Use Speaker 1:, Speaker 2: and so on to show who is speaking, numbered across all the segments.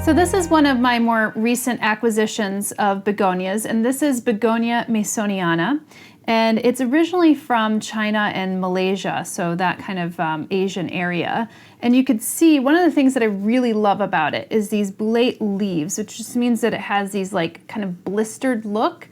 Speaker 1: So this is one of my more recent acquisitions of begonias, and this is Begonia masoniana. And it's originally from China and Malaysia, so that kind of Asian area. And you could see one of the things that I really love about it is these bullate leaves, which just means that it has these like kind of blistered look.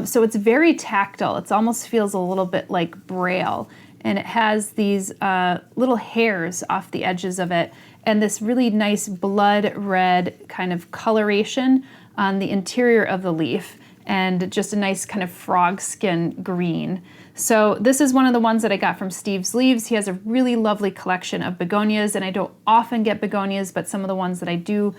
Speaker 1: So it's very tactile. It almost feels a little bit like braille. And it has these little hairs off the edges of it and this really nice blood red kind of coloration on the interior of the leaf and just a nice kind of frog skin green. So this is one of the ones that I got from Steve's Leaves. He has a really lovely collection of begonias, and I don't often get begonias, but some of the ones that I do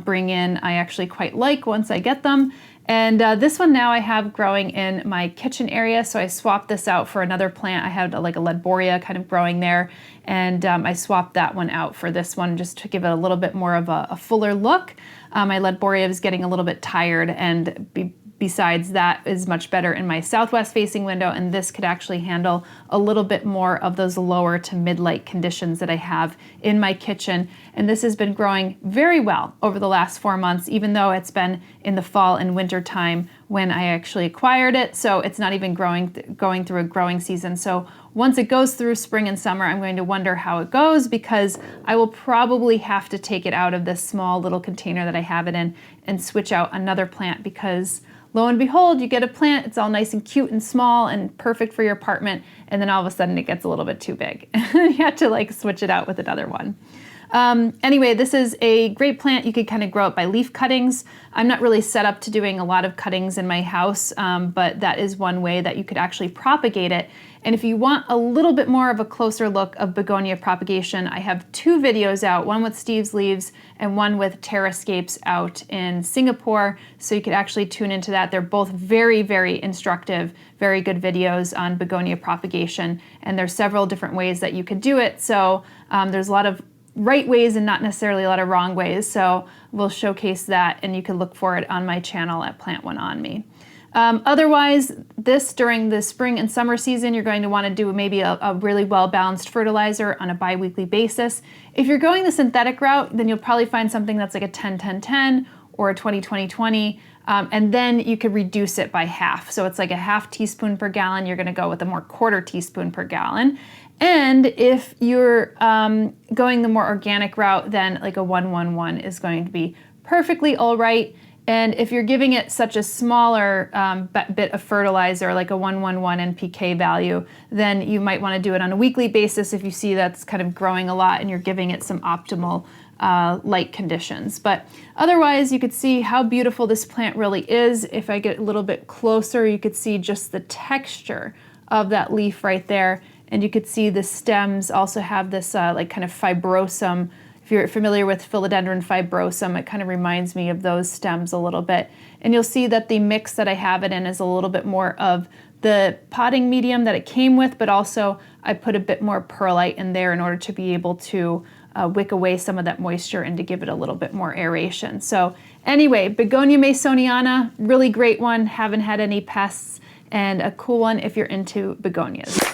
Speaker 1: bring in I actually quite like once I get them. And this one now I have growing in my kitchen area, so I swapped this out for another plant. I had like a leadboria kind of growing there, and I swapped that one out for this one just to give it a little bit more of a fuller look. My leadboria is getting a little bit tired, and besides that is much better in my southwest facing window, and this could actually handle a little bit more of those lower to mid-light conditions that I have in my kitchen. And this has been growing very well over the last 4 months, even though it's been in the fall and winter time when I actually acquired it. So it's not even going through a growing season. So once it goes through spring and summer, I'm going to wonder how it goes, because I will probably have to take it out of this small little container that I have it in and switch out another plant, because lo and behold, you get a plant, it's all nice and cute and small and perfect for your apartment, and then all of a sudden it gets a little bit too big. You have to like switch it out with another one. Anyway, this is a great plant. You could kind of grow it by leaf cuttings. I'm not really set up to doing a lot of cuttings in my house, but that is one way that you could actually propagate it. And if you want a little bit more of a closer look of begonia propagation, I have 2 videos out, one with Steve's Leaves and one with Terrascapes out in Singapore. So you could actually tune into that. They're both very, very instructive, very good videos on begonia propagation. And there's several different ways that you could do it. So there's a lot of right ways and not necessarily a lot of wrong ways. So we'll showcase that, and you can look for it on my channel at Plant One On Me. Otherwise, during the spring and summer season, you're going to want to do maybe a really well-balanced fertilizer on a bi-weekly basis. If you're going the synthetic route, then you'll probably find something that's like a 10-10-10 or a 20-20-20, and then you could reduce it by half. So it's like a ½ teaspoon per gallon. You're going to go with a more ¼ teaspoon per gallon. And if you're going the more organic route, then like a 1-1-1 is going to be perfectly all right. And if you're giving it such a smaller bit of fertilizer, like a 1-1-1 NPK value, then you might want to do it on a weekly basis if you see that's kind of growing a lot and you're giving it some optimal light conditions. But otherwise, you could see how beautiful this plant really is. If I get a little bit closer, you could see just the texture of that leaf right there. And you could see the stems also have this like kind of fibrosum. If you're familiar with philodendron fibrosum, it kind of reminds me of those stems a little bit. And you'll see that the mix that I have it in is a little bit more of the potting medium that it came with, but also I put a bit more perlite in there in order to be able to wick away some of that moisture and to give it a little bit more aeration. So anyway, Begonia masoniana, really great one. Haven't had any pests, and a cool one if you're into begonias.